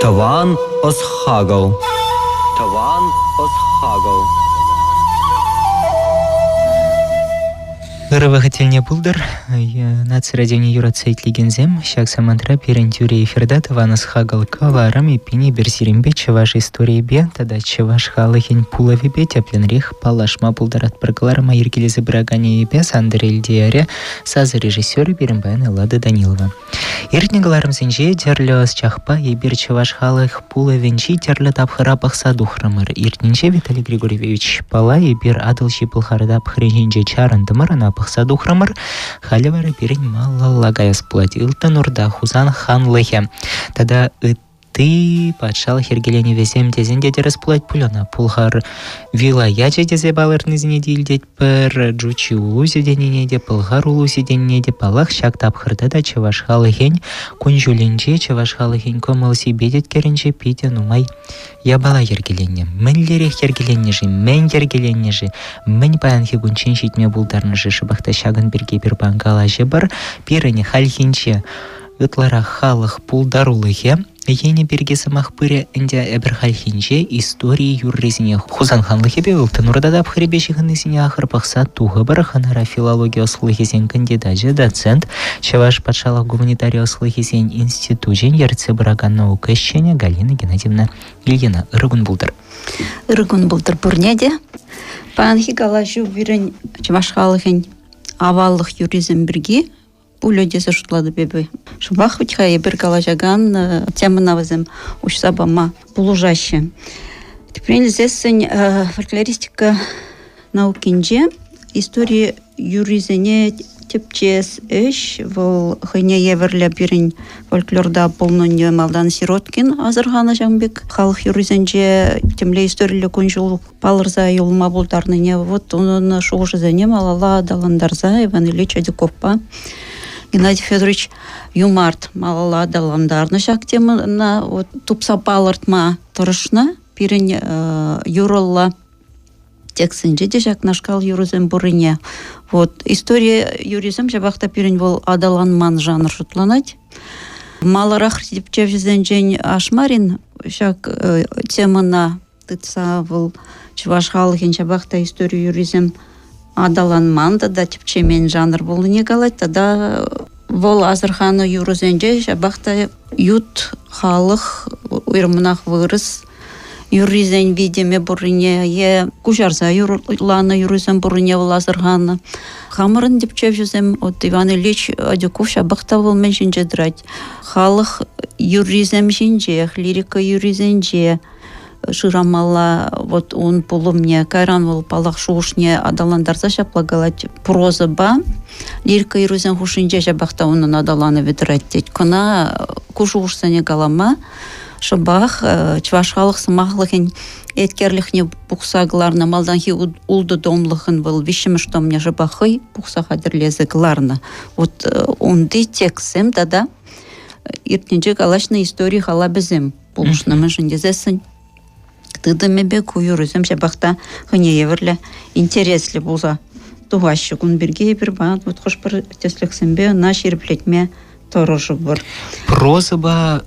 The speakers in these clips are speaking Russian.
Таван Осхагал. Таван Осхагал. Гырывахательне булдыр, нацрадионе юрацайт легензем, шак самантра перентюре эфирда Таванас Хагал каварам и пини берсиримбе чеваш истории бе, тада чеваш халахин пулави бе тепленрих палашма булдарат прогаларма иргелезы брагане и бе Андрей Диаре, сазы режиссеры Берембайна Лада Данилова. Иртнигаларым зенже терлё с чахпа и бер чеваш халах пулавенчи терлё тапхарапах садухрамыр. Иртнинче Виталий Григорьевич Пала и бер адылши пылхардап хренжинже чарандымыр на пахсадухрамыр халевары перень мало лагаяс платил танурда хузан хан лехе. Тада ты патшал хергелене весем тезенде расплать пулена пулхар вила яче тезе балырнызне дилдет пер джучи улузи дененеде пулхар улузи дененеде палах шак тапхырда да чеваш халыхень кунжуленче чеваш халыхень комылси бедет керенче пите нумай я бала хергеленне мэнлере хергеленне жи мен хергеленне жи мэн паян хигунчен шитме булдарны жи шыбахта шагын берге бир бангала жебар пирене хальхинче ытлара халых пулдарулыхе Ени бергесі мақпыры әнде әбірхалхинже истории юррезіне хузан ханлығы бе ұлтанурда да пхаребешіғынызіне ақыр пақса туғы бір ханара филология ослығызен кандидатжы доцент Чеваш патшалық гуманитария ослығызен институтжен ерце біраган наука ішчене Галина Геннадьевна Ильина ұрығын бұлдыр. Ұрығын бұлдыр бұрнеде. Панхи галажу бірін Чеваш халығын авалық юризм бірге Пулёде зашутлады бебе. Шубах витьха бир калажаган тема навазем ушсабама полужаще. Теперь здесь фольклористика наукинже история юризене тепчес эш вол хыне еверле бирин фольклорда полнонье Малдан Сироткин Азархана Жамбек халық юризенже темле историялы конжул палырза юлма булдарныне вот он шугышызене малала даландарза Иван Ильич Адюковпа Геннадий Федорович Юмарт малала даландарны шак темына вот тупса палыртма тұрышна пирин юролла тексинже дежак нашкал юризм бурыне. Вот история юризм жабахта пирин бол адаланман жанр шутланать. Маларах типчевзенжен ашмарин шак темына тытса был чуваш халыхин жабахта история юризм адаланман да типчемен жанр бол не галать тада вол Азархану юризенже жабахта ют халық уйрмынах вырыс юризен видеме бурыне е кужарза юрланы юризен бурыне вол Азархана хамырын типчевзем от Иван Ильич Адюков жабахта вол меншинже драть халық юризем шинже лирика юризенже шырамала вот он полумне кайран вол палах шушне адаландарса шаплагалать проза ба лирика юризен хушинже жабахта onun адаланы ветраттет кына кушушсане галама шабах чваш халық сымахлыхын эткерлихне пухсагларна малданхи улды домлыхын был вишем что мне жабахы пухса хадерлезегларна вот онды тексем тада иртнеже галашна история хала безем полушна мәжіндезесін тыдымебе куюрызем жабахта хыне еверле интересле болса тугащы күн бірге бір бат вот хош бір теслексембе наш ерплетме торожы бар проза ба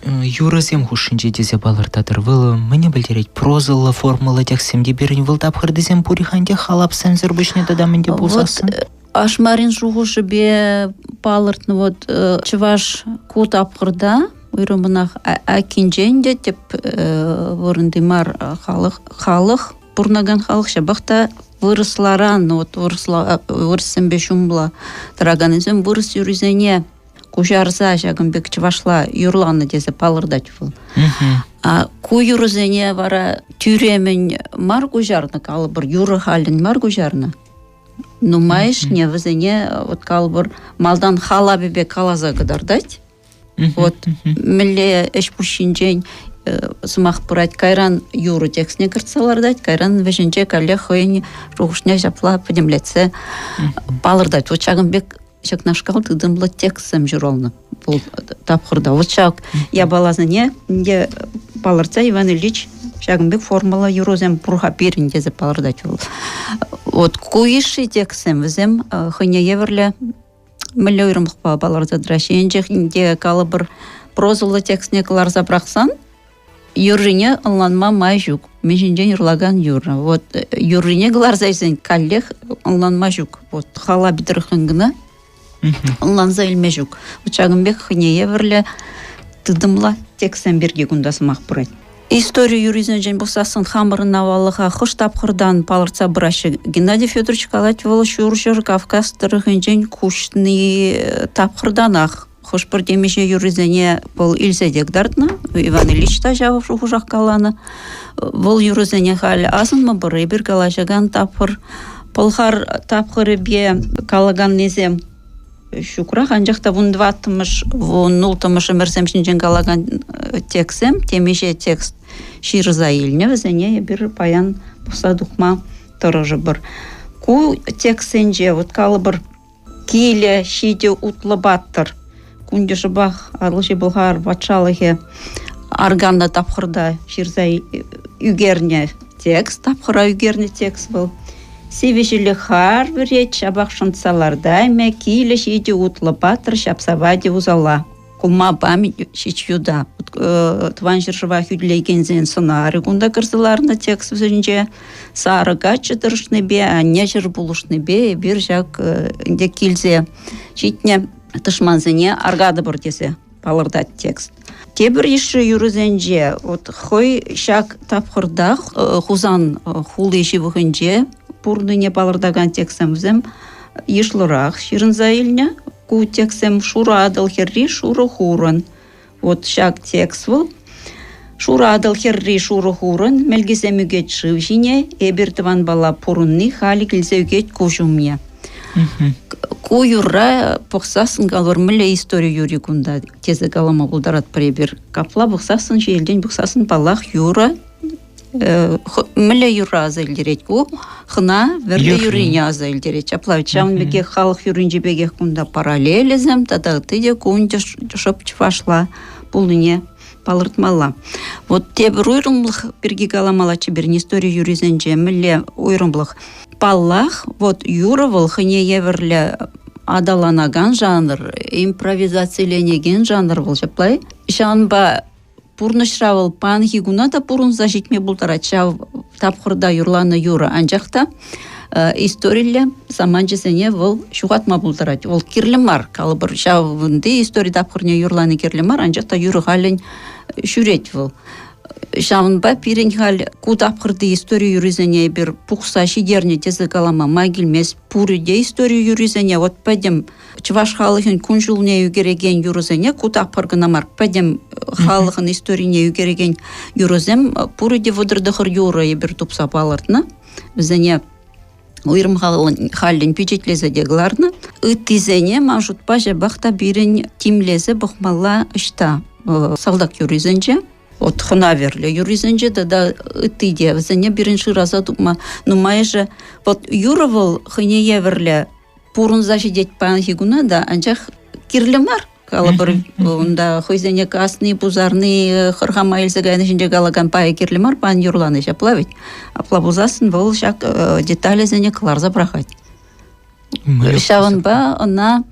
юрызем хушинже дезе балыртатыр выл мне білдерет прозалы формула тексемде берін выл тапхырдызем пуриханде халап сәмзір бүшне дадамынде болсасын ашмарин жуғышы бе балыртны вот чываш кут апхырда уйрымынах акинженде теп вырындымар халық бурнаган халық шабахта вырысларан вот вырысым бешумла траганызым вырыс юризене кужарза жагынбек чывашла юрланы дезе палырдать был а ку юризене вара тюремен мар кужарны калыбыр юры халин мар кужарны нумайш не вызене вот калыбыр малдан хала бебе калаза кадардать вот милле эш пушинжен сымақ пырать кайран юры текстне кыртсалардать кайран вешенче кале хойни рухшне жапла подемлетсе палырдать вот чагынбек чак нашкал тыдымлы текстсем журолны бул тапхырда вот чак я балазыне не палырца Иван Ильич чагынбек формула юрозем пурха перин дезе палырдать вот куиши текстсем візем хыне еверле милле уйрымлық баларда драшенчех инде калыбыр прозалы текстне калар забрақсан Юрине ыланма май жүк. Межинжен юрлаган юра. Вот юрине гларзайсен каллех ыланма жүк. Вот хала битырхынгына ыланза илме жүк. Учагынбек хынее верле тыдымла тексен берге кундасымақ бұрайд. История юризен жен бұқсасын хамырын авалыға қыш тапқырдан палырца бұрашы Геннадий Федорович Калатьевал шүршір Кавказ тұрғын жен күшіні тапқырдан ақ. Хош бір демеше юризене бұл илседек дартна, Иван Ильич Тажавов шухужақ каланы. Бұл юризене халі асынма бұры бір калашаган тапқыр. Пылхар тапқыры бе калаган незем шукрах анжақта вон 20-тымыш, вон 0-тымыш өмірсемшін жен калаган тексем, темеше текст ширза илне, візене бір паян бұса дұқма тұрыжы бір. Ку тексенже, вот калы бір келе шиде утлы баттыр. Күнде жыбақ арлышы бұлғар батшалығы арганна тапқырда ширза үгерне текст, тапқыра үгерне текст бұл. Севешілі қар бірет шабақ шынтсаларда әмі кейлі шейде ұтлы батыр шапсаваде ұзала. Кулма бамет шечюда. Тван жыржыва хүдлейгензен сценарий күнда кірзіларына текст өзінже сары гачы дұрышны бе, әне жыр бұлышны бе, бір жақ де келзе шетіне тышманзыне аргады бір десе палырдат текст. Тебір еші юрызенже, хой шак тапқырдақ хузан хул еші бұхынже пурныне палырдаган текстемізім ешлырақ ширынза илне, ку текстем шура адыл херри шуры хурын. Вот шак текст был. Шура адыл херри шуры хурын, мелгізе мүгет шывжине, эбіртіван бала пурынны хали кілзе үгет кужумне. Ку юрра бұқсасын қалыр мүлі история юри күнда тезі қалама бұлдарат пребір. Капла бұқсасын желден бұқсасын балақ юра мүлі юра азайлдерет. Ку хына верлі юрине азайлдерет. Аплавит шамбеге халық юринже беге күнда параллелізім, тадағыты де күнде шып чыфашла бұлыне палыртмала. Вот тебір ойрымлық бірге қаламалачы бірін история юризенже мүлі ойрымлық. Паллах, вот юровал хыне еверле адаланаган жанр, импровизацияленеген жанр был жаплай. Шанба пурнышравал панхи гуната пурун зажитме бултара чав тапхырда юрланы юра анжақта историяле саманжесене вол шуғатма бултарат. Ол кирлемар калыбыр шавынды история тапхырне юрланы кирлемар анжақта юры хален шүрет вол. Шавынба пирен хал кутапқырды история юризене бір пұқса шидерне тезі калама магилмес пурыде история юризене вот падем чываш халығын күнжулне югереген юризене кутапқыргына марк падем халығын историяне югереген юризем пурыде водырдықыр юры бір тупса палыртна бізене ойрым халын пичетлезе дегларны ыттизене мажутпа жабақта бірін тимлезе бұқмалла ішта салдак юризенже от хына верле юризенже да ытыде візене бірінші раза дұқма ну майже вот юровал хыне еверле пурын зажидет панхигуна да анчах кирлемар калабыр онда хойзене касны бузарны хырхама елзегайны жинде галаган пая кирлемар пан юрланы жаплавить аплабузасын бұл шак детали зене кларза брахать шаванба она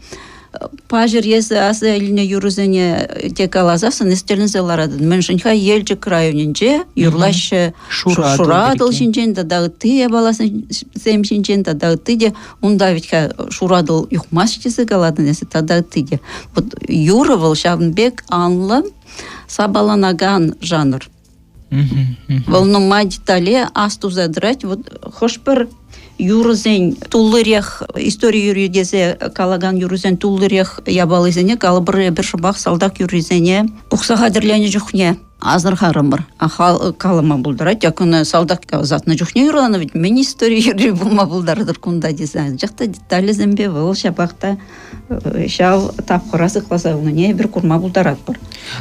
пажыр езі асы әліне юрызене тек алазасын істерінзе ларадын. Мен жынха елжі крайыненже юрлашы шура адыл жинжен дадағы ты баласын зем жинжен дадағы ты де онда ведька шура адыл юхмас жезі каладын есі тадағы ты де. Вот юрывыл шавынбек анлы сабаланаган жанр. Волнума детале асту задрать. Вот хош бір юрызен туллырех история юридезе калаган юрызен туллырех ябалызене калыбыр бір шыбақ салдак юризене бұқса қадірлене жүхне азыр харымыр ахал калыма бұлдырат якыны салдак затны жүхне юрланы ведь мен история юри бұлма бұлдардыр күнда дизайн жақта детали зембе бұл шабақта шал тапқырасы класауыне бір курма бұлдарат бір.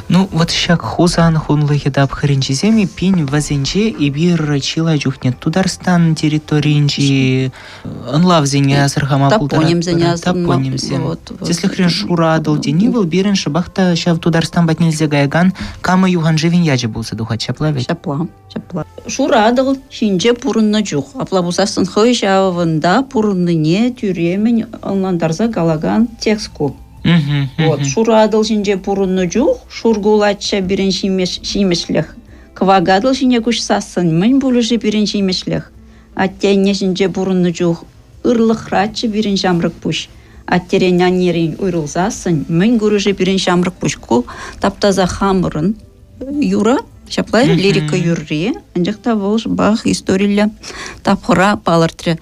Ну вот шак хузан хунлыхи дапхыринчиземи пинь вазенче и бир чила жүхне Тударстан территориинчи ынлавзене азырхама бұлдарат. Тапонимзе. Если хрен шура адыл дени был бирен шабақта шав Тударстан батнелзе гайган камы юхан живин яжы болса духат шаплавет. Шапла. Шура адыл шинже пурынны жүх. Аплабусасын хой шавында пурынныне тюремен ылнандарза галаган текстку. Вот шура адыл шинже пурынны жүх, шургулатша бірін шимешлех Квагадыл жіне күш сасын, мен бұлыжы бірінші емешлех. Аттенне жінже бұрынны жоқ, ұрлық ратчы бірін жамрық бұш. Аттерен анерен ұйрылзасын, мен көріжі бірін жамрық бұш. Ку таптаза хамырын юра, шаплай лирика юрри, анжақта бұл бақ историялі тапқыра балыртыры.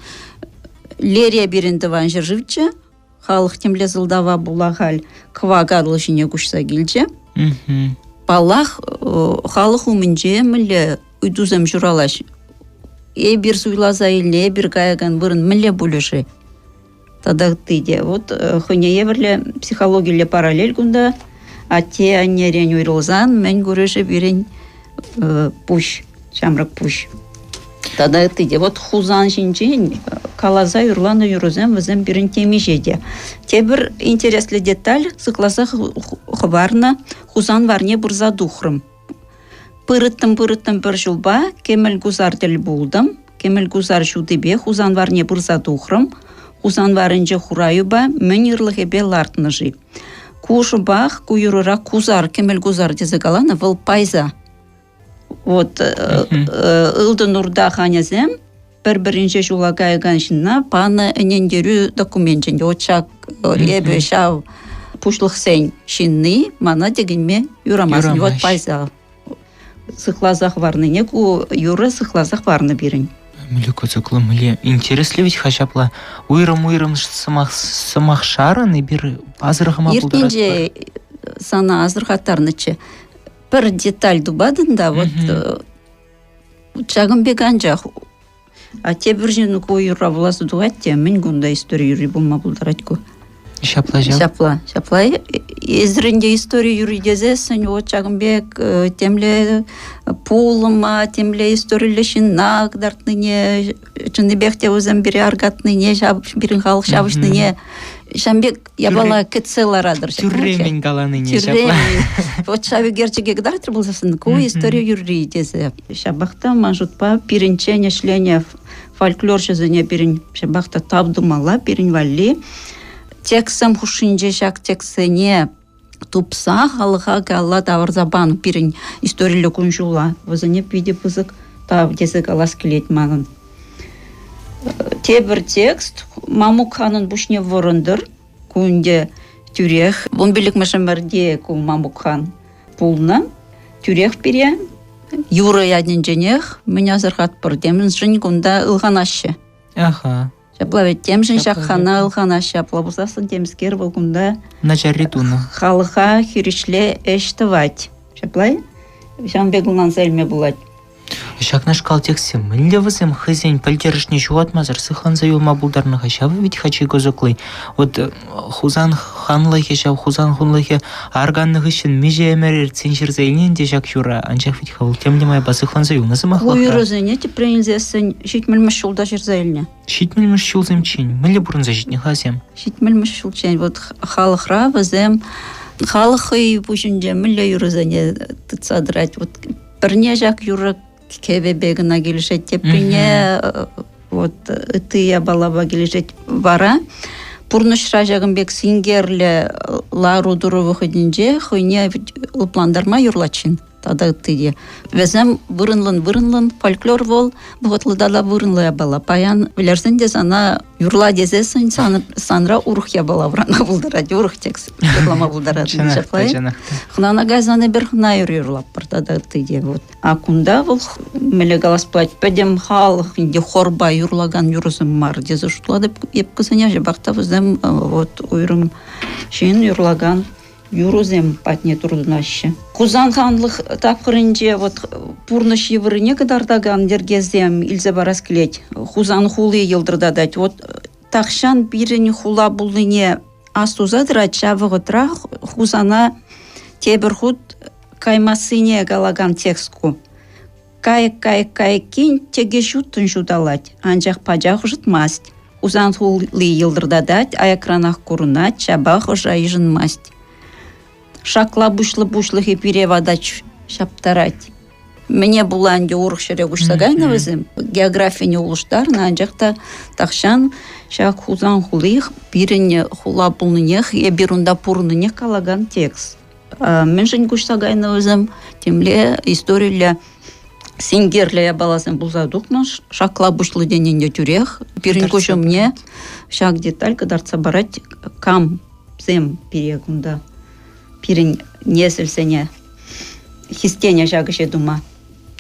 Лерия бірінді ван жыржывчы, халық темле зылдава бұлағал квагадыл жіне күшса келчі. Балах халық умынже мүлі үйдузам журалаш. Бір суйлаза иле, бір гайаган вырын мүлі бұлышы. Тадағытыде. Вот хыне ебірлі психологиялі параллель күнда атте анерен үйрылзан, мен көріші бірін пуш, шамрак пуш. Тадағытыде. Вот хузан жинжен калаза юрланы юрузем візем бірін темежеде. Те бір интереслі деталь сықласа хварна хузан варне бұрза духрым. Пырыттым бір жылба кемел гузар тіл болдым. Кемел гузар жудыбе хузан варне бұрза духрым. Хузан варынже хураюба мен ирлық ебе лартны жи. Кушу бақ куюрыра кузар, кемел гузар дезегалана выл пайза. Вот ылды нурда ханязем бір-бірінше жулагайган жинна паны энендерю документінде очак ребе шау пушлық сен шинны мана дегенме юрамасын. Вот пайза. Сықлазақ варны не ку юры сықлазақ варны берін. Мілі көзіклі, мілі интереслі ведь хашапла уйрым сымақ шарын бір азырғыма бұлдырат бар. Ертенже сана азырғаттарнычы. Бір деталь дубадында, вот чағым беган жақ. А те бір жені ку юра бұласы дуатте, мен гунда история юри бұлма бұлдырат ку. Шапла жау? Шапла. Ezrinde история юри дезесін, о чағым бек темле пулыма, темле историялі шиннақ дартныне, чыны бекте өзім бірі аргатныне, бірін халық шабышныне. Шамбек ябала кетселарадыр. Тюрремен галаныне шапла. Вот шабы герчеге гдартыр болсасын, ку история юри дезе. Шабақта мажутпа пирінчене шлене фольклор жазыне бірін шабақта табдумала, бірін валли. Тексам хушинже шак тексене тупса халыға галла тавар забан бірін историялі күнжула. Вазыне пиде пызык тав дезі галас келет мағын. Те бір текст Мамук ханын бушне ворындыр күнде тюрех. Вон білік мәшімәрде күн Мамук хан пулна. Тюрех бере. Юры яден женех. Мен азырғат бір демін жын күнда ылған ашы. Аха. Шаплавет темжін шақхана ылғана шапла бұзасын темскер бұл күнда Начарритуна. халыға хиришле эштывать. Шаплай? Шамбегылнан сәлме бұлад. Шакнаш калтексе, мілі візім хызен пәлдерішне жуатмазыр сыхан зайылма бұлдарныға шавы ведь хачи көзіклай. Вот хузан ханлайхе шав, хузан хунлайхе арганных үшін меже әмәрер ценшір зайлен де жак юра, анчақ ведь хавыл темлемай басыхан зайылны зымақлақра. Уйрызыне тепрензесін шитмілміш шулда жер зайлне. Шитмілміш шулзым чен, мілі бұрын зажитне хазем. Шитмілміш шул чен, вот халықра візім, халықы бұшынже мілі юрызыне тұтсадырать. Вот бірне жак юры кеве бегіна келішет теприне, вот тыя балаба келішет вара. Пурнышра жағын бек сингерлі лару дұру выходинже хойне ұлпландарма юрлачин. Тада тыя. Везем вырынлын фольклор бол, бұғытлыдала вырынлыя бала. Паян білерсін де сана юрла дезесін санра урх я бала врана бұлдарад, урх текст. Юрлама бұлдарад. Хнана газаны бір хна юрлап бір тада тыя. А кунда бұл меле галас плать. Пәдем халық инде хорба юрлаган юрызым мар. Дезі шутлады еп кысыня жабақта візем уйрым шейін юрлаган юрузем патне турдунашы. Хузан ханлық тапқырынже пурныш евырыне кадардаган дергезем илзе барас келет. Хузан хулы елдырдадать. Тақшан бірін хула бұлыне астузадыра чавығытра хузана тебір худ каймасыне галаган текстку. Кай-кин теге жуттын жудалать. Анжақ паджақ жытмаст. Хузан хулы елдырдадать, аякранақ курунат, чабақ жайжын маст. Шакла бушлы хепире вадач шаптарать. Мне була анде урық шере гуштагайна візім. География улыштар, на анжақта тақшан шак хузан хулых, біріне хула бұлнынех, ебірунда пурнынех калаган текст. Мен жын гуштагайна візім, темле историялі Сингерле баласын булзадукмаш, шакла бушлы дененде тюрех, пирин кожумне, шак деталь кадарца барать кам зем перегунда. Пирин несельсене хистеня жагыше дума.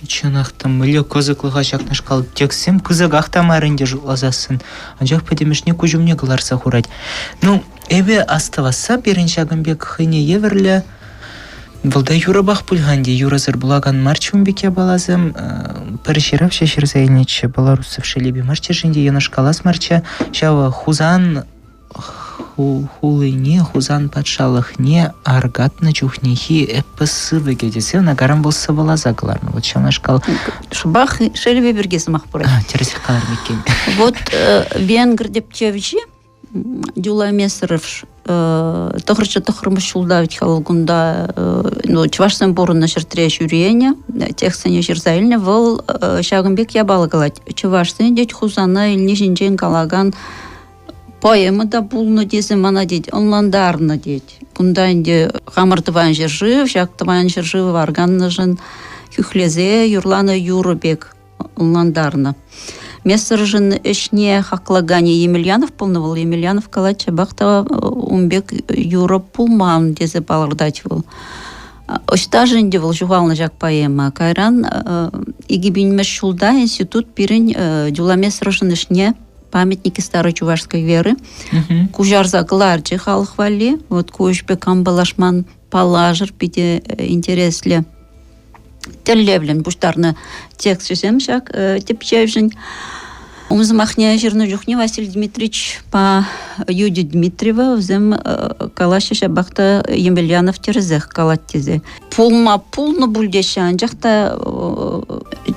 Чынақтым, мүлі көзікліға жақнаш қалып тексем, күзік ақтамарынде жуылазасын. Анжақ пәдемішне көжімне қыларса құрайды. Ну, әбе астываса, берінші ағымбек хыне еверлі, бұлда юра бақ бұлғанде, юразыр бұлаган марчумбеке балазым, пәрішерап шешір зайнетші, баларусов шелебе марча жінде, еныш қалас марча, шауы хузан хулыне, хузан патшалықне, аргатны чухнехи эппысы вегедесе, нагарам болса балаза қыларны. Вот шанаш қал... Шубах шелебе бергесі мақ бұрай. Тересек қалар мекен. Вот венгр деп чевжи, Дюла Месаров, тохрыча тохрымыш шулдавить халгунда, чвашсан борына шыртыря жюриене, тексане жырзайльне, вол шагымбек ябалы қалад. Чвашсан дет хузана илне жинжен калаган поэма да булны десе мана дед, онландарны дед. Кунда инде хамыртыван жыржыв, шактыван жыржыв варганны жын хүхлезе, юрланы юрыбек онландарны. Мессержин эшне хаклагани Емельянов полновал, Емельянов калача бахта умбек юра пулман дезе балырдать был. Оштажин девал жувал на жак поэма. Кайран игибинмеш шулда институт пирин дюла мессержин эшне памятники старой чувашской веры. Кужарза гларджи халхвали, вот кушбек амбалашман палажыр пиде интересле. Теллевлен буштарны текст жем шак тепчевжин. Умзмахня жирно жухни Василий Дмитриевич по Юде Дмитриева взем калаша шабахта Емельянов терезех калаттезе. Пулма пулно бульдеша анжахта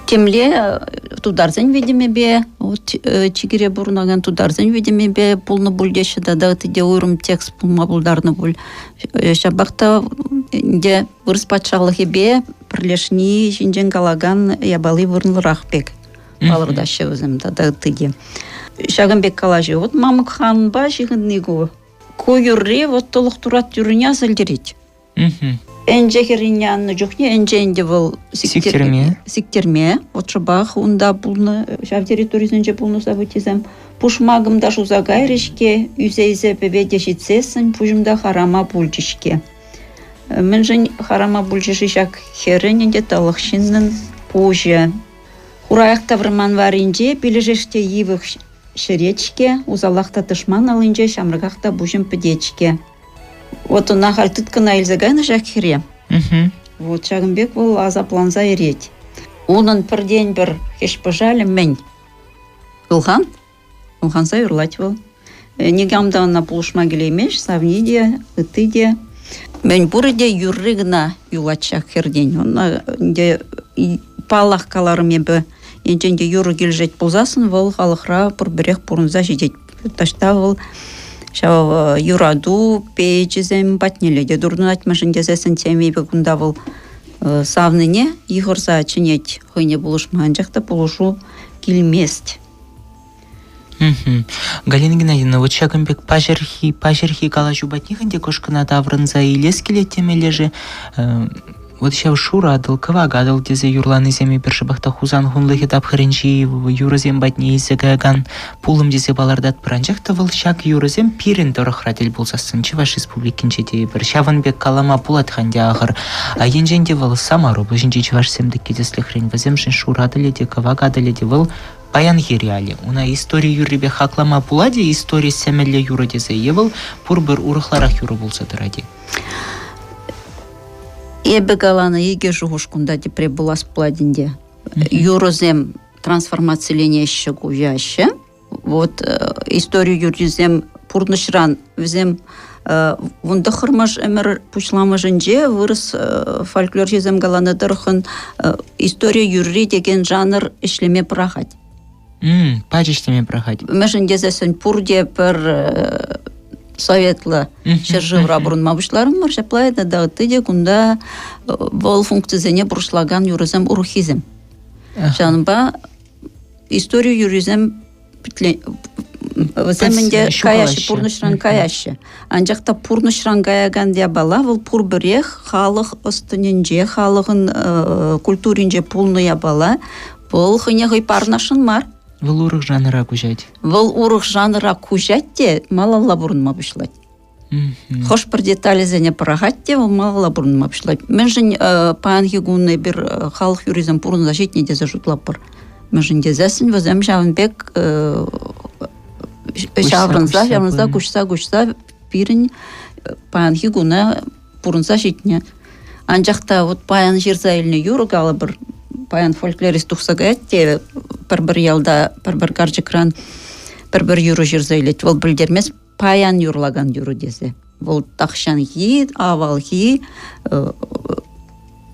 темле тударзен видиме бе вот чигире бурнаган тударзен видиме бе пулно бульдеша да ты де уйрум текст пулма булдарны буль шабахта де вырспатшалых бе прилешни жинжен калаган ябалы вырнлырах бек. Балырдашы өзім да тыге. Шагымбек калажы, вот мамык хан ба жығыннегу. Койырре, вот толық турат юрыня сәлдерет. Энже херинянны жоқне, энже энде бұл сиктерме. Вот шабақ, онда бұлны, шав территориясынже бұлны сабытезем. Пушмагымда шузагай решке, үзейзе бебеде житсесін, пужымда харама бұлжышке. Мен жын харама бұлжышы жак херіненде талықшынның пужы. Ураяқта вырман варинже, білежеште евых шеречке, узалақта тышман алынже, шамрығақта бужым педечке. Вот он нахаль тыткана илзагайны жак хере. Вот Шагымбек был азапланза ереть. Унын пір день бір хеш пожалі мен. Улханса юрлать был. Негамда на пулышма гелемеш, савниде, ытыде. Мен бұрыде юррыгна юлачак хердень. Он палах каларым ебі. Енченде юры келжет болзасын, вол халықра пұрбірех пұрынза жетет. Ташта вол юраду пейчізем батнеледе. Дұрдың айтмашын дезесін темейбі күнда вол савныне егірза чынет хыйне бұлышман жақта бұлышу келмест. Галина Геннадьевна, вот Шагымбек пажерхи калажу батниханде кошкана таврынза илес келеттемеле же. Вот сейчас шура адылкова гадал дезе юрланы земи першибахта хузан хунлыхи тапхырынчи юрызем батни изегаган пулым дезе балардат пранжакта выл шак юрызем пирин дорохратель болсасын Чуваш республикинче де бір Шавынбек калама пулатханде ахыр. А енженде выл Самару бөжінче Чуваш семдік кезеслі хрен ваземшин шура адыледе кава гадаледе выл паян хериали. Уна история юрибе хаклама пуладе, история семелле юра дезе евыл пурбыр урыхларах юры болса дыради. Ебе галана еге жугушкунда депре была спладинде. Юрозем трансформацияление щегу яще. Вот историю юризем пурнышран взем вундахырмаш эмер пучламажынже вырыс фольклор жезем галана дырхын история юри деген жанр ишлеме прахать. Пачештеме прахать. Межен дезесен пурде пер советлы шержывра бурунма бушларым бар шаплайды да тыде кунда вол функцияне буршлаган юризем урухизм. Жанба историю юризем Земінде каяшы, пурнышран каяшы. Анжақта пурнышран каяган дия бала, бұл пур бірех, халық ұстынынже, халығын культуринже пулная бала, бұл хынеғый парнашын мар. Бұл урық жаныра күжәді. Бұл урық жаныра күжәді де, малалла бұрынма бұшлайды. Хош бір детали зәне пырағат де, ол малалла бұрынма бұшлайды. Мен жын паанғы гуны бір халық юризм пұрында жетіне де зажутлап бір. Мен жын дезесін, өзім жауынбек жаврынза, күшса, бірін паанғы гуны пұрынса жетіне. Анжақта паян жерзайлыны юрығалы бір паян фольклорист тұқсаға әтте, бір ялда, бір қаржықран, бір юры жерзайлет. Ол білдермес паян юрлаган юры десе. Ол тақшан хи, авал хи,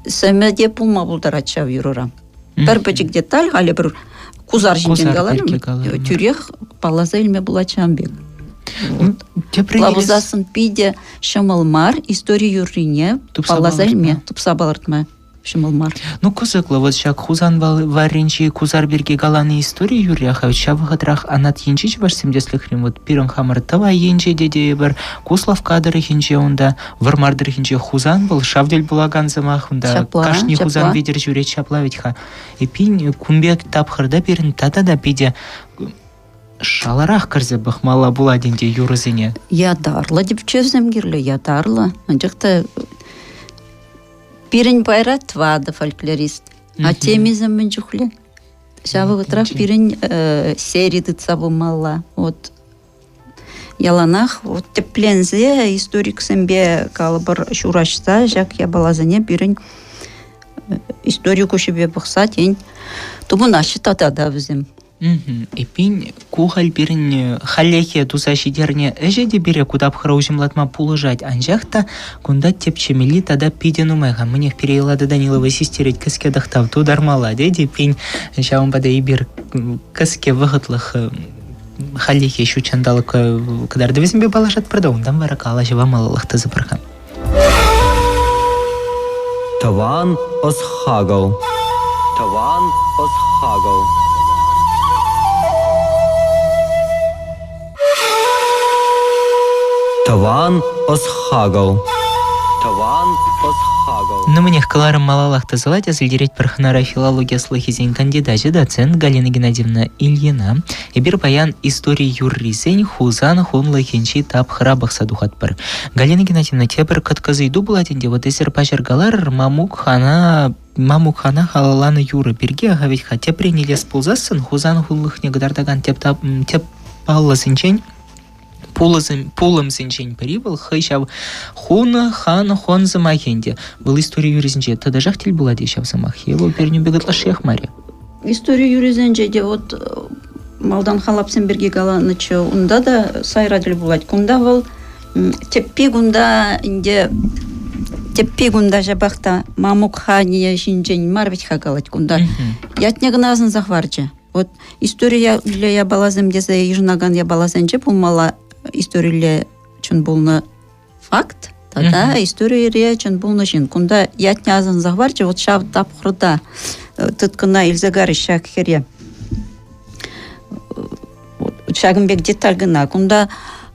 сөмеде пулма бұлдар атшав юрырам. Бір бәжік деталь, халі бір кузар жинген қаларым, түрек палаза ilme бұлачам бек. Лавызасын пиде шымылмар, история юрине, палаза ilme, тұпса балыртма. Шымылмар. Ну, кузыклы, вот шак хузан варенчи кузар берге галаны история юрияха, шавығыдырақ анат енче баш семдесліхрем, вот пирын хамыр тава енче деде бір, куслав кадры хенче онда, вармардыр хенче хузан был, шавдель булаган замах, онда кашни хузан ведер жюрет шаплавитха. И пин кунбек тапхырда берін тата-да пиде шаларах кірзі бұхмала буладенде юрызыне. Ядарлы деп чөзім керлі, ядарлы. Анжықта Пирин байрат вады фольклорист. А темизм мен жүхле. Шавы ғытрақ пирин серии дытса бұмалла. Вот яланах, вот теплензе историк сэмбе калыбыр шурашса, жак я балазане пирин историку шебе бұқса тень. Тубын ашы татада бізім. Эпин кухаль бирин халехе тусашидерне эжеде бире кудап храужимлатма пулыжать анжахта кунда тепчемели тада пиденумега мнех перейлады Данилова систерить кыске дахтав тудармала деди пин шаун бада ибир кыске выгытлых халехе шучандалык кадарды везимбе балашат продаундам варакала жива малалыхта запырхан. Таван осхагал. Таван осхагал. Таван осхагал. Таван осхагал. Ну, мне кларом малалахта зелать, азельдереть парханара филология слыхизень кандидате, доцент Галина Геннадьевна Ильина, и бир баян истории юрризень хузан хон лыхинчи тап храбах садухатпар. Галина Геннадьевна тепер катказы иду была тенде, вот эсер пачергалар мамук хана халаланы юры берге, ага ведь хотя приняли сползасын, хузан хон лыхне гадардаган теп палла синчень, пулым синчень перибыл, хайшав хуна хон замахенде. Был история юризенче, тогда жахтель была дешав замах, его перню бегатла шех маре. История юризенче, де вот малдан халапсен берге галанычы, унда да сайрадыл булать. Кунда был теппи гунда инде теппи гунда жабахта мамук хания шинчень марвич хагалать кунда. Ятне гназын захварчы. Вот история для я балазым дезе ежнаган я балазенче пулмала история чын булны факт, тогда история чын булны жин. Кунда ятне азын захварчы, вот шав тапхырда тыткына илзагары шак хере. Шагымбек деталь гына. Кунда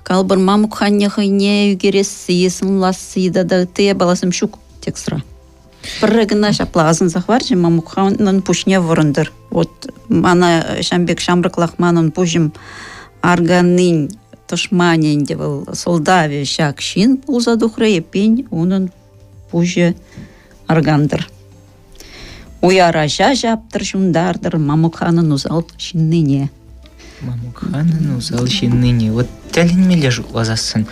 калбыр мамук ханнехы не югересі, сынласы, да тыя баласым шук текстра. Бір гына шапла азын захварчы, мамук ханнын пушне ворындыр. Вот мана шамбек шамрыклахманын пужым арганын тышманенде был солдаве шак шин пулза духры епень, унын пуже аргандыр. Уяража жаптыр шундардыр, мамук ханын узал шинныне. Мамук ханын узал шинныне. Вот тәлін мележу лазасын.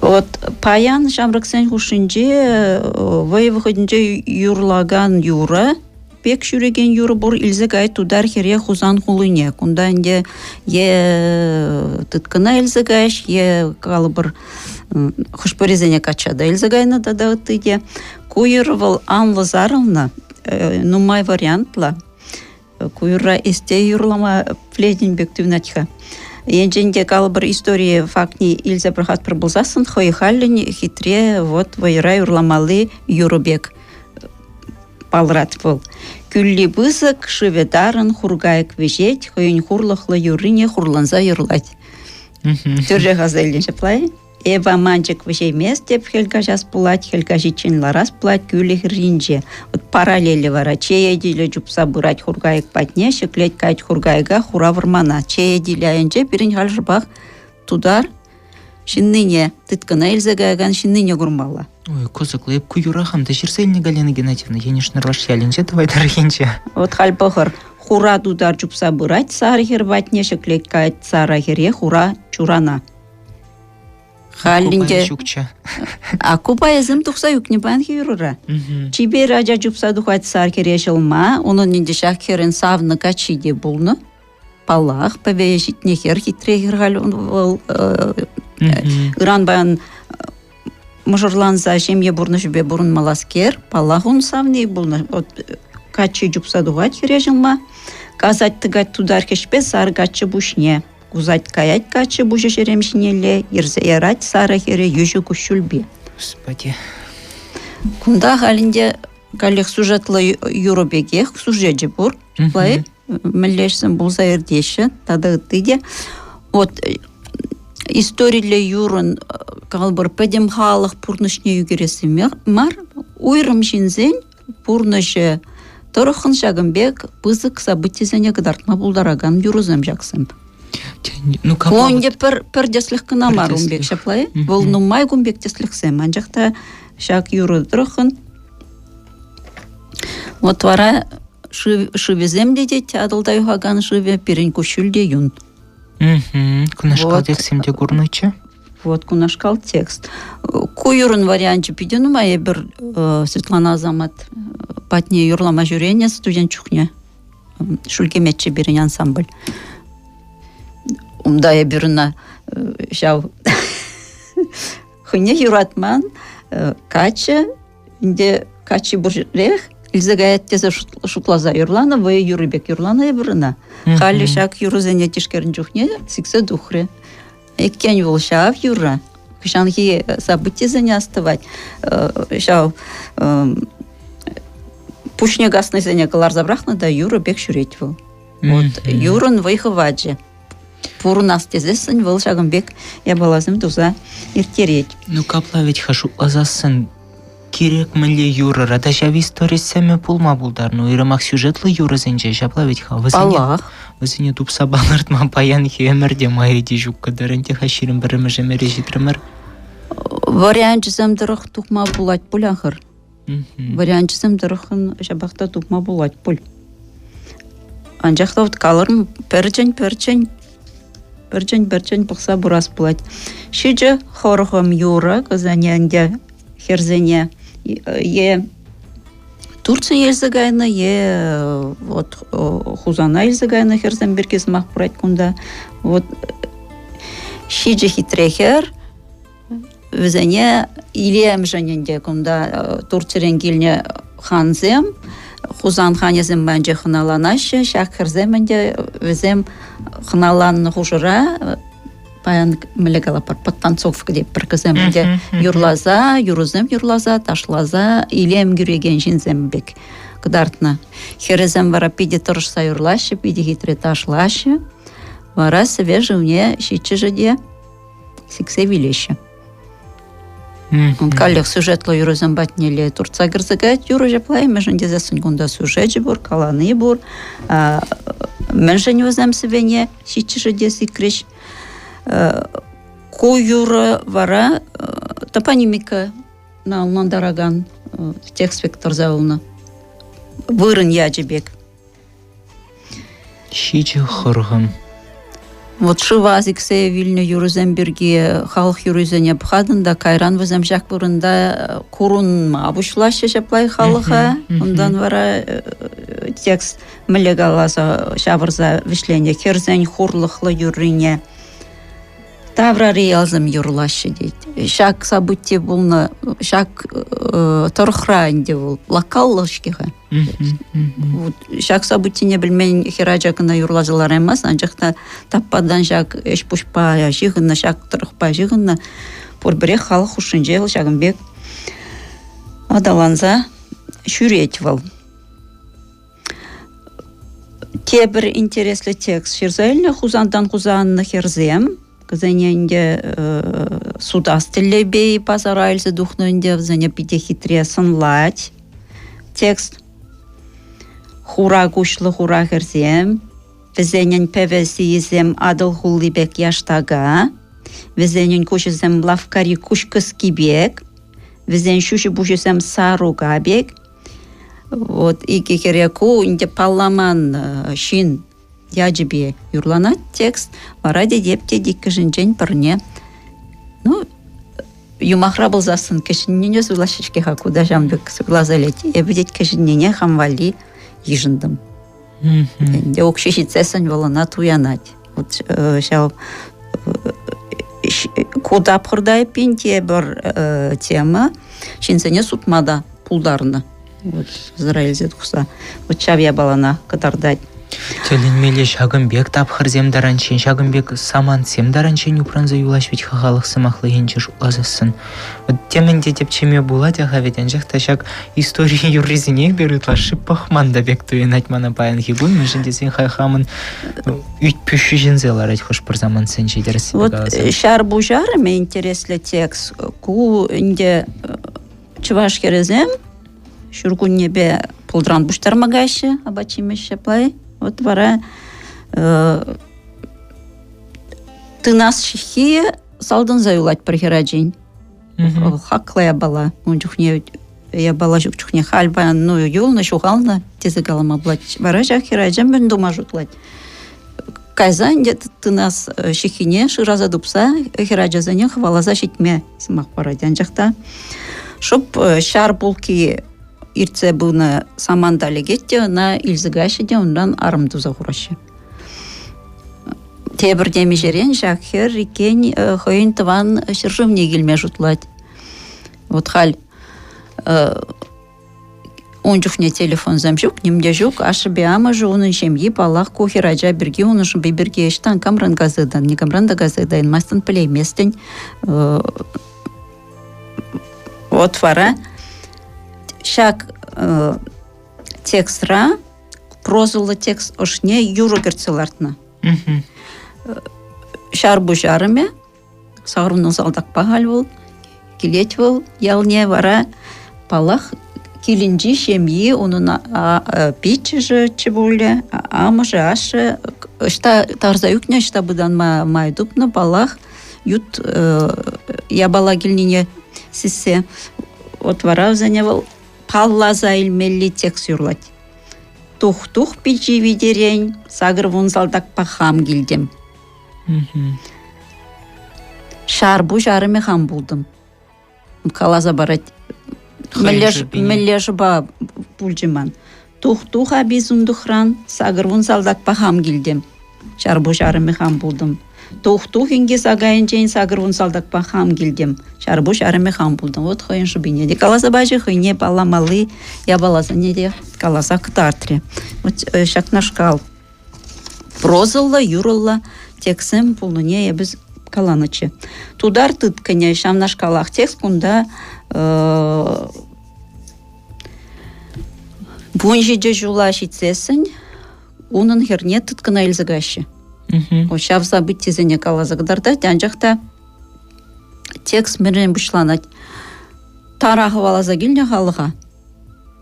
Вот паян шамрыксен хушинже, выходинже юрлаган юра, пек шүреген юры бұр илзі гай тудар хере хузан хулыне. Кунда инде е тыткына илзі гайш, е калы бір хушпорезене качада илзі гайна да ұттыде. Куйырвал анлы зарылна, нумай вариантла, куйырра есте юрлама пледин бективнатха. Енженде калы бір история фактни илзі бір хат бір бұлзасын, хойхалын хитре вот вайра юрламалы юрыбек. Палрат был. Күлли бызык, шыветарын, хургайык вежет, хойын хурлықлы юрине хурланза юрлать. Түрже газелін жаплай. Эва манчик вежеймес деп хелга жас пулать, хелга жичин ларас пулать, күлі хринже. Вот параллели вара. Чея диле жупса бурать хургайык патне, шеклеть кайт хургайга хура вармана. Чея диле айынже бірін хал жырбақ тудар. Шинныне тыткана эльзагайган шинныне гурмала. Ой, козыклы, еп куюра хамда жүрсәліне Галина Геннадьевна, енешнер ваш ялінже, тавайдар енже. Вот хальпахыр хура дудар жупса бурать, сархер ватне шеклеть кайт сарахере хура чурана. Халинде. А купаязым тухса юкне банхи юрура. Чибе раджа жупса духать сархере жылма, onun нинде шахерен савны качиде булны. Палах, павежитне хер хитрехер халон Иран баян мужурланса шемье бурны жубе бурын маласкер, палах он савны булны. Качи жупса духать хере жылма, казать тыгать тудар кешпе сар гачы бушне. Узать каять качы бужы жеремшинеле, ерзе ярать сара хере южу кущульбе. Господи. Кунда халинде галех сюжетлы юробегех сюжеджи бур. Плай, мелешсен булза ердеші, тады ыттыде. Вот, историйле юрын калбыр педем халық пурнышне югересі мар, уйрым жинзен пурнышы тұрықын шагынбек бызык событизене кыдартма булдараган юрузем жаксым. Ну, Онде пер деслих кына мар умбек шаплай. Волнумай гумбек деслихсем. Анжақта шак юры тұрықын. Вот вара шывезем дедет, адылдай хаган шыве перен кушюльде юн. Кунашкал текстемде гурнычы? Вот кунашкал текст. Куюрын варианчы пидену мае бір Светлана Азамат патне юрлама жүрене студент чухне. Шулькеметче берен ансамбль. Умдая біріна шау хүне юратман качы инде качы бүррех илзагаятте шутлаза юрлана вай юрыбек юрлана біріна хали шак юрузене тишкерін жүхне сиксе духре еккен бол шав юра кышанхи событизене оставать шау пушне гасны зене калар забрахна да юрыбек шүрет был вот юрын вайхываджи Пурнас тезесін выл шагынбек я балазым туза ертерет. Ну каплавить хашу лазасын керек міле юрыра. Да жави история сәме пулма булдар. Ну ирымақ сюжетлы юры зенже жаплавить ха. Палах. Візіне тупса балыртма паян хемерде майыде жүк кадарынте хаширым бірімі жемере житрімір. Варианчызым дұрық тұқма булать пулахыр. Варианчызым дұрықын жабақта тұқма булать пул. Анжақта вот калырым перчень. Бірчен пықса бұрас бұлад. Шиджі хорғым юра, қызанянде херзене Турция елзігайны, вот хузана елзігайны херзен біркес мақ бұрайт күнда. Вот шиджі хитрехер, візене илем жәненде күнда Турциян келіне ханзем, Хузан ханезем бәнже хыналанашы, шақ херземенде візем хыналанны хужыра, паян мілегала подтанцовка деп бір кіземенде юрлаза, юрузем юрлаза, ташлаза, илем күреген жинзем бек кыдартна. Херезем вара пиде тұрышса юрлашы, пиде хитре ташлашы, вара свежі мне шитчі жеде сиксе вилеші. Каллех сюжетлы юрузем батнеле Турция гірзігайт юру жаплай, мәжін дезесін күнда сюжеті бұр, каланы бұр, мәжін өзем сівене шитчі жеде сикреш. Ку юры вара топонимика на алнандараган текст вектор заулны. Вырын яджебек. Шичі хырғым. Вот шывазиксе вильню юруземберге халық юрузене бхадында кайран візем жак бұрында курун абушлашы жаплай халыға. Ондан вара текст мілегалаза шавырза вишлене херзен хурлықлы юрыне. Таврари ялзым юрлашы дейді. Шак событие бұлны, шак тұрықра инде бұл, локаллышкеға. Шак событие не білмен хераджакына юрлажылар емес, анжақта таппадан шак эш пұшпа жиғынна, шак тұрықпа жиғынна, пұрбірек халық ұшынже шағынбек адаланза шүрет бұл. Тебір интереслі текст. Шерзайлы хузандан хузанны херзем. Кызаненде судас тілебей пазар айлзы духнынде взаня пите хитресын лать. Текст. Хура кушлы хура херзем. Везенен певесиезем адыл хуллибек яштага. Везенен кушезем лавкари кушкыс кибек. Везен шуши бушезем саруга бек. Вот iki кереку инде палламан шин яджибе юрланат текст. Вараде депте диккажинжен парне. Ну, юмахра болзасын кешиннене зулашечке хакуда жамбек глазалети. Эбедет кешиннене хамвали ежындым. Инде окшишицесен волана туянать. Вот шау куда пхырдай пинте бір тема шинсене сутмада пулдарны. Вот Израильзе тухса. Вот чавья балана катардать. Тәлінмелі Шагымбек тапхырзем даранчен, Шагымбек самансем даранчен юпранза юлаш ведь хахалық сымақлы енче жуазысын. Вот темінде деп чеме болады, аға веден жақта шак истории юррезінек берітла шиппахманда бек туен айтмана баян хибун, мен жіндесен хайхамын үйтпүші жінзелар айт хош бір заман сен жейдерсі. Вот шар бужарыме интереслі текст. Ку инде чываш керезем, шургун небе пулдран буштармагайшы, абачимеші плай. Вот вара ты нас шихи салдын заюлать прихираджень. Хаклая бала. Я бала жукчухне хальба, ну юлна шухална тезегалама блать. Вара жахираджем мен дома жутлать. Кайзан где ты нас шихине шираза дупса хираджазане хвала защитме смах парадян жахта. Шоп шар булки ирце буны самандали кетте, на илзігашеде ондан арымды зағырашы. Тебір деме жерен жақхер екен қойын тыван шыржымне келме жұтлад. Вот хал он жүхне телефон замжук, немде жүк, ашы беамажы оның шемьи балақ кохираджа бірге, оның шын бейбірге ештан камран газыдан, не камран да газыдан, мастын плейместен. Вот вара шак текстра, прозулы текст ошне юру герцелартна. Шар бужарыме, сағырымның залдақ бағал бол, келет бол, ялне вара палах келінжі шемьи, оның пичі жы чебулі, амыжы ашы, шта тарза юкне, шта бұдан майдупны палах, ют ябала келніне сisse. Вот вара взане бол, паллаза илмелли текст юрлать. Тух-тух пичи видерень, сагыр вон залдак пахам гилдем. Шарбу жарыме хам булдым. Калаза барать. Меллеж ба пульджиман. Тух-тух абизундухран, сагыр вон залдак пахам гилдем. Шарбу жарыме хам булдым. Тух-тух инге сагайын жейн сагыр вон залдак пахам гилдем. Шарбу жарыме хам булдым. Вот хойын шубине. Де калаза бажы хойне паламалы, я балаза неде калаза кытартре. Вот шакнашкал. Прозылла, юрылла, тексем пулуне ебіз каланычы. Тудар тыткане шамнашкалах текст кунда бунжиде жула шитсесін, унын херне тыткана илзігашы. O şavza bittizene kalazıqdarda janjaqta tekst meren buşlanat. Tarahı valaza gilne halığa.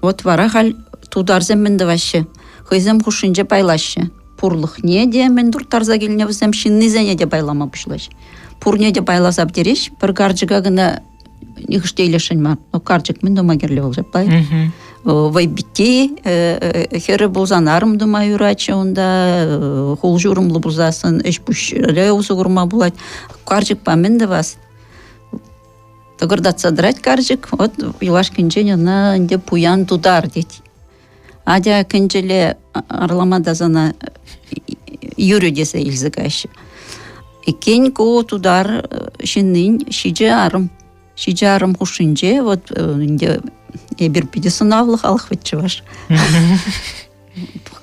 Ot vara hal tudarzem mende vaşı. Hızem huşince paylaşı. Purlıq ne de men dur tarza gilne vizem şinni zene de paylama buşlaş. Pur ne de paylasap deriş, bir garcıga gına ihişteyleşinma. O garcık men doma gerle olacak pay. Vay bitti, heri bozan arım duma yuraçı onda, hol jurumlu bozasın, eş buş reuzu gurma bulat. Karcık pamen de vas. Tagırdat sadrat karcık, ot yavaş kince ona inde puyan tudar dedi. Adya kincele arlamada zana yürü dese ilzikaşı. Iken ko tudar şinin şice arım huşince, ot inde bir pide sınavlı halk vetçivaş.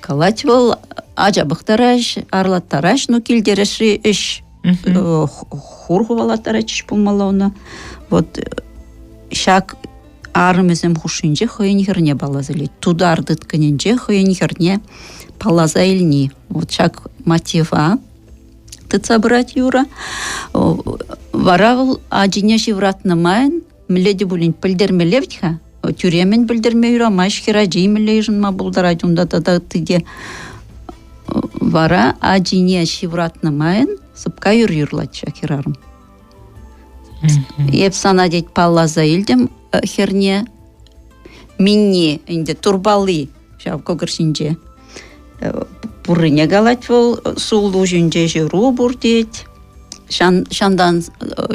Kalać vol, acabık taraş, arlat taraş, no kildereşi iş. Hurhu valat taraş iş bulmalı ona. Вот şak арымызым хушинже хойын херне балазылет. Тудар дытканенже хойын херне палаза илни. Вот шак мотива тыца брать юра. Варавыл аджине шивратны майын, мледи булин пылдермелевтха, тюремен пылдерме юра, маш хираджи млежин ма булдарать, унда тада тыге. Вара аджине шивратны майын, сыпка юрлать шакирарым. Еп санадет палаза илдем херне, минне, инде турбалы, шав когыршинже. Пурыне галать вол сулу жünce жиру бурдет. Шандан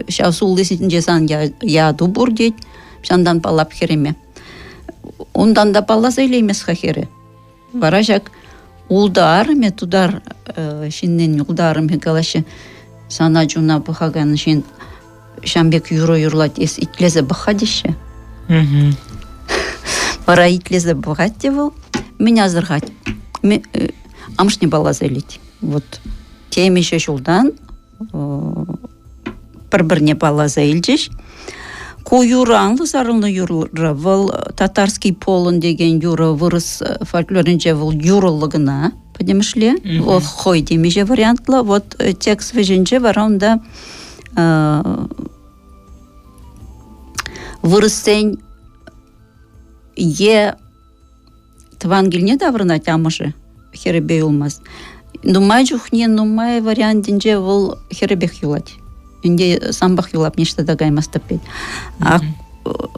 шав сулы синже сан яду бурдет. Шандан палап хереме. Ондан да палаза илемес хахере. Варажак улдарыме тудар шиннен улдарыме галашы сана жуна бахаган шин шамбек юро юрлат ес итлезе бахадище. Вара итлезе бахатте вол. Меня зыргать. Амшне балаза илет. Вот тем еще жулдан бір-бірне балаза илжеш. Ку юра аңлы зарылны юра вол татарский полын деген юра вырыс фольклоринже вол юрылыгына, понимаешь ли? Вол хой демеже вариантла. Вот текст веженже вараунда вырыстен е твангелне даврынать амыжы херебе юлмаз. Нумай жухне, нумай вариантинже вол херебех юлать. Инде самбах юлап нешта дагаймас тапет. А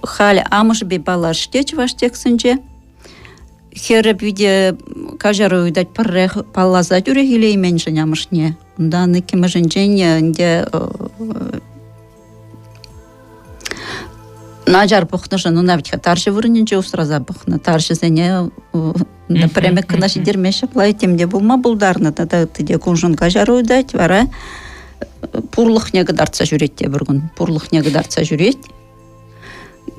хали амыжы бе балар штеч ваш тексинже хереб виде кажары уйдать паррех палазать уре хилей меньше нямышне. Да неким женженье инде Наджар бухнажа, ну навіть тарши вырненже устраза бухна. Тарши зене напрямик кынаши дермеше плайтем де булма булдарна. Тада тиде кунжун кажар уйдать, вара пурлых негодарца жүретте бір күн. Пурлых негодарца жүрет.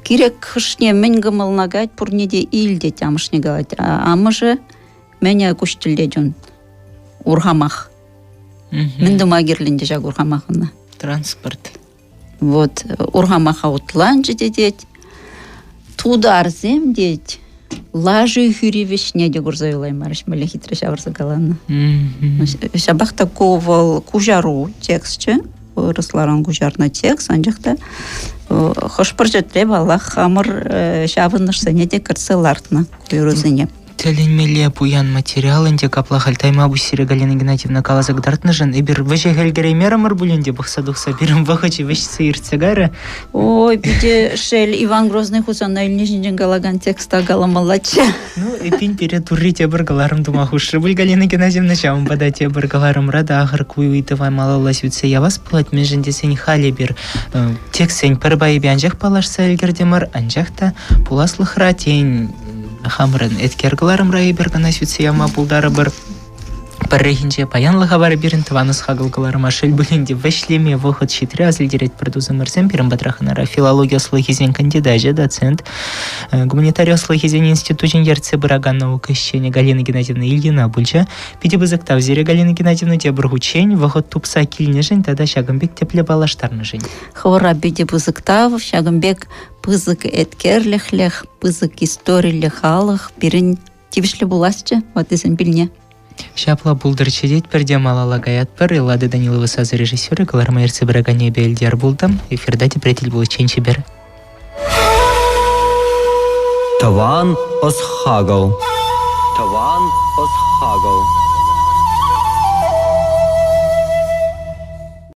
Керек хышне мен гымылнагать, пурнеде илде тамышне галать. Амыжы мене куштилде жон. Урхамах. Мен думагерлинде жаг урхамахына. Транспорт. Вот, ургамаха утланжы дедет, тудар зем дед, лажы хюревешне де гурзайлай марыш, мэле хитро шаварса галана. Шабах такого кужару текстче, рысларан кужарна текст, анжақта хошпыржы треба Аллах хамыр шавыныш сәне кірсі лартна күйрузыне. Тәлінмеле бұян материалынде капла хальтайма бұсире Галина Геннадьевна калазак дартныжын, эбір вәже хәлгереймерамыр бұлінде бұқса-дұқса бірім вағычы вәшсі иртсегары. Ой, биде шел Иван Грозный хусана илнежінжен галаган текста галамалачы. Ну, эпин перед туррите бір галарым думахушры бұл Галина Геннадьевна шамын бадате бір галарым рада ағыр куйуитывай малалас үтсе явас пылат мен жінде сен халі бір текст сен пір байыбе анжақ палашса әлгердемір, анжақта пуласлықра тен хамрын эткергыларым райы бергана сүтсе яма бұлдары бір рейхінже паянлыға бары берін тываныз хағылғыларым ашел бүлінде вәшлеме вұхыт шетірі азылдерет бірдузымырзен перім батрахынара филология слыхизен кандидажы, доцент, гуманитария слыхизен институтын ерце біраган наука ищене Галина Геннадьевна Ильина бұлча, педе бұзықтав зере Галина Геннадьевна де біргучен, вұхыт тупса келнежін, тада Шагымбек тепле балаштарныжын. Хвора беде бұзықтав, Шагымбек пызык эткерліхлех, пызык историйлі халық, бірін тивішлі бұласчы, вот езін білне. Шапла булдырчы дейт бірде малала гаят бір, Эллады Данилова сазы режиссері, Галарма ерці бірагане бәлдер бұлдым, эфирда тепретел бұл ченчі бір. Таван осхагал. Таван осхагал.